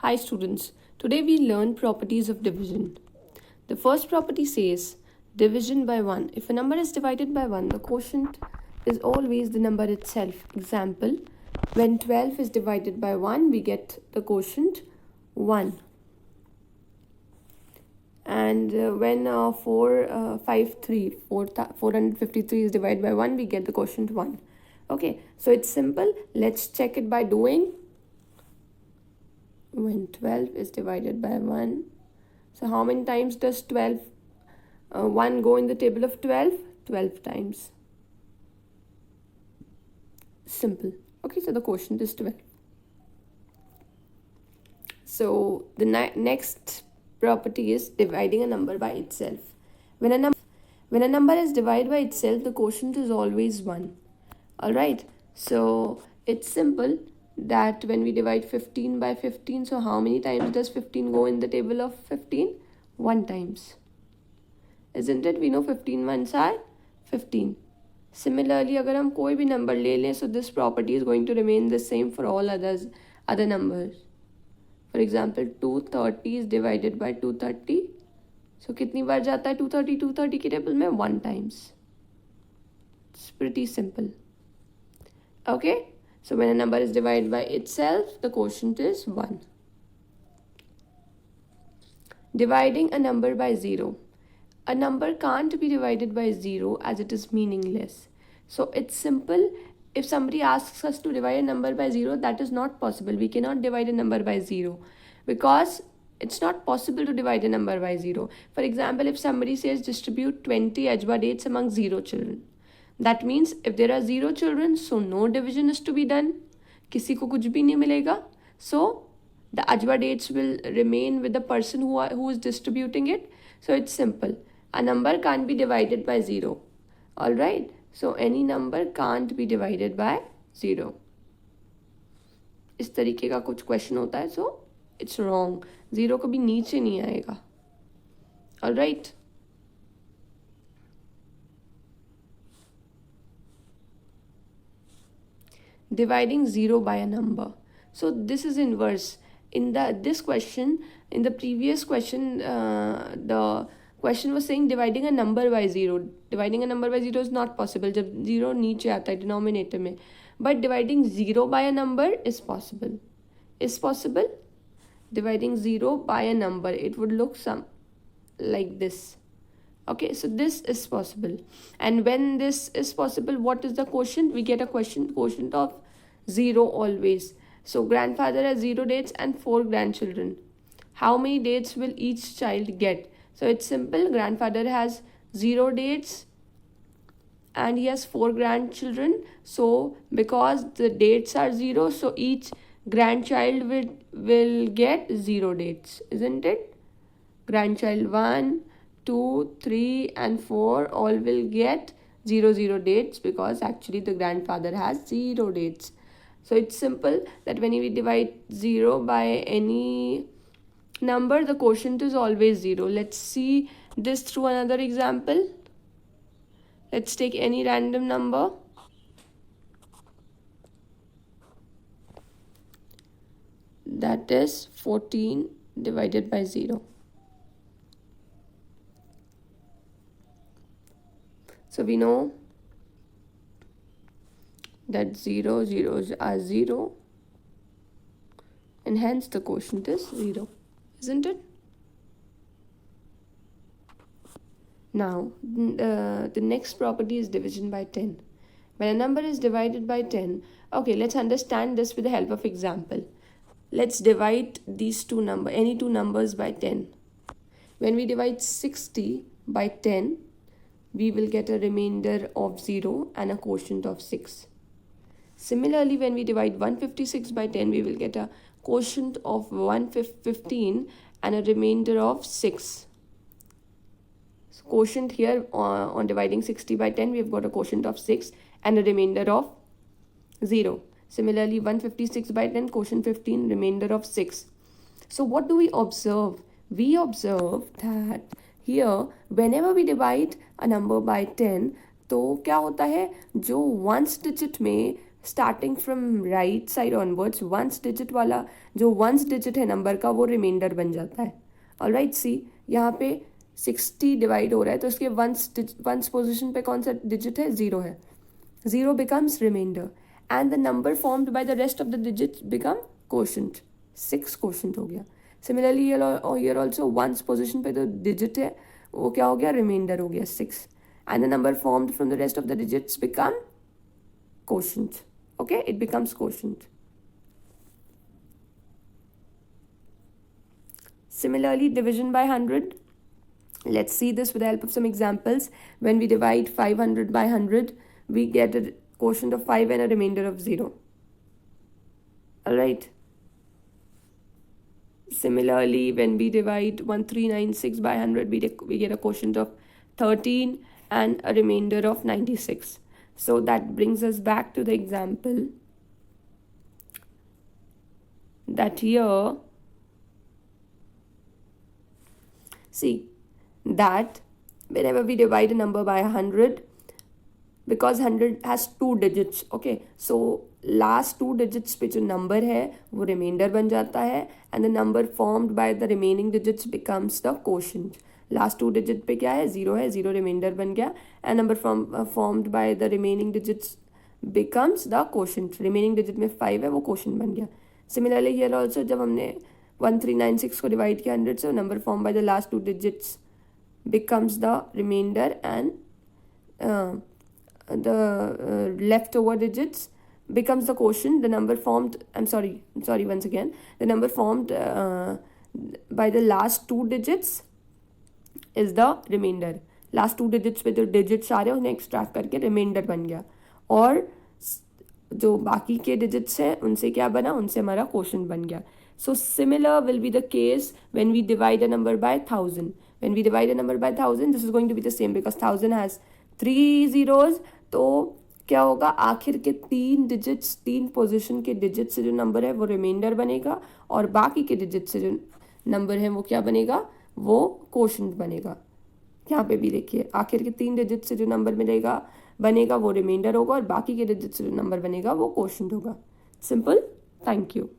Hi students, today we learn properties of division. The first property says division by 1. If a number is divided by 1, the quotient is always the number itself. Example, when 12 is divided by 1, we get the quotient 1. And when 453 is divided by 1, we get the quotient 1. Okay, so it's simple. Let's check it by doing. When 12 is divided by 1, so how many times does 1 go in the table of 12? 12 times. Simple. Okay, so the quotient is 12. So the next property is dividing a number by itself. When a number is divided by itself, the quotient is always 1. Alright, so it's simple that when we divide 15 by 15, so how many times does 15 go in the table of 15? 1 times. Isn't it? We know 15 ones are 15. Similarly, अगर हम कोई भी number ले लें, so this property is going to remain the same for all other numbers. For example, 230 is divided by 230. So कितनी बार जाता है 230 की टेबल में? 1 times. It's pretty simple. Okay? So when a number is divided by itself, the quotient is 1. Dividing a number by 0. A number can't be divided by 0 as it is meaningless. So it's simple. If somebody asks us to divide a number by 0, that is not possible. We cannot divide a number by 0 because it's not possible to divide a number by 0. For example, if somebody says distribute 20 ajwa dates among 0 children. That means if there are 0 children, so no division is to be done. किसी को कुछ भी नहीं मिलेगा. So the ajwa dates will remain with the person who is distributing it. So it's simple. A number can't be divided by 0. Alright. So any number can't be divided by 0. इस तरीके का कुछ क्वेश्चन होता है, so it's wrong. 0 कभी नीचे नहीं आएगा. Alright. Dividing 0 by a number. So this is inverse. In this question, in the previous question, the question was saying dividing a number by 0. Dividing a number by 0 is not possible जब 0 नीचे आता है denominator में. But dividing 0 by a number is possible. Is possible? Dividing 0 by a number, it would look like this. Okay, so this is possible. And when this is possible, what is the quotient? We get a quotient of 0 always. So grandfather has 0 dates and 4 grandchildren. How many dates will each child get? So it's simple. Grandfather has 0 dates and he has 4 grandchildren. So because the dates are 0, so each grandchild will get 0 dates, isn't it? Grandchild 1, 2, 3 and 4 all will get 0 dates because actually the grandfather has 0 dates. So it's simple that when we divide 0 by any number, the quotient is always 0. Let's see this through another example. Let's take any random number. That is 14 divided by 0. So we know that 0 zeros are 0 and hence the quotient is 0, isn't it? Now the next property is division by 10. When a number is divided by 10, okay, let's understand this with the help of example. Let's divide any two numbers by 10. When we divide 60 by 10, we will get a remainder of 0 and a quotient of 6. Similarly, when we divide 156 by 10, we will get a quotient of 115 and a remainder of 6. So quotient here on dividing 60 by 10, we have got a quotient of 6 and a remainder of 0. Similarly, 156 by 10, quotient 15, remainder of 6. So what do we observe? We observe that here, whenever we divide a number by 10, तो क्या होता है, जो ones digit में starting from right side onwards ones digit वाला जो ones digit है number का वो रिमाइंडर बन जाता है. ऑलराइट, सी यहाँ पे 60 डिवाइड हो रहा है तो इसके वंस पोजिशन पे कौन सा डिजिट है, 0 है. 0 becomes remainder and the number formed by the rest of the digits become quotient. 6 quotient हो गया. Similarly here also ones position पे जो digit है वो क्या हो गया, remainder हो गया 6 and the number formed from the rest of the digits become quotient. Okay, it becomes quotient. Similarly, division by 100. Let's see this with the help of some examples. When we divide 500 by 100, we get a quotient of 5 and a remainder of 0. Alright. Similarly, when we divide 1396 by 100, we get a quotient of 13 and a remainder of 96. So that brings us back to the example that here, see, that whenever we divide a number by 100, because 100 has 2 digits, okay, so last 2 digits पे जो number है वो remainder बन जाता है and the number formed by the remaining digits becomes the quotient. Last 2 digit पे क्या है, 0 है, 0 remainder बन गया and number formed by the remaining digits becomes the quotient. Remaining digit में 5 है वो quotient बन गया. Similarly here also जब हमने 1396 को divide किया 100 से, number formed by the last 2 digits becomes the remainder and the leftover digits becomes the quotient. The number formed, I'm sorry once again, the number formed by the last 2 digits is the remainder. Last 2 digits पे जो digits आ रहे हैं उन्हें extract करके remainder बन गया और जो बाकी के digits हैं उनसे क्या बना, उनसे हमारा quotient बन गया. So similar will be the case when we divide a number by 1000. When we divide a number by 1000, this is going to be the same because 1000 has 3 zeros. तो क्या होगा, आखिर के 3 डिजिट्स, 3 पोजीशन के digit से जो number है वो रिमाइंडर बनेगा और बाकी के डिजिट से जो नंबर है वो क्या बनेगा, वो क्वोशंट बनेगा. यहाँ पे भी देखिए आखिर के 3 डिजिट से जो नंबर मिलेगा बनेगा वो रिमाइंडर होगा और बाकी के डिजिट से जो नंबर बनेगा वो क्वोशंट होगा. सिंपल. Thank you.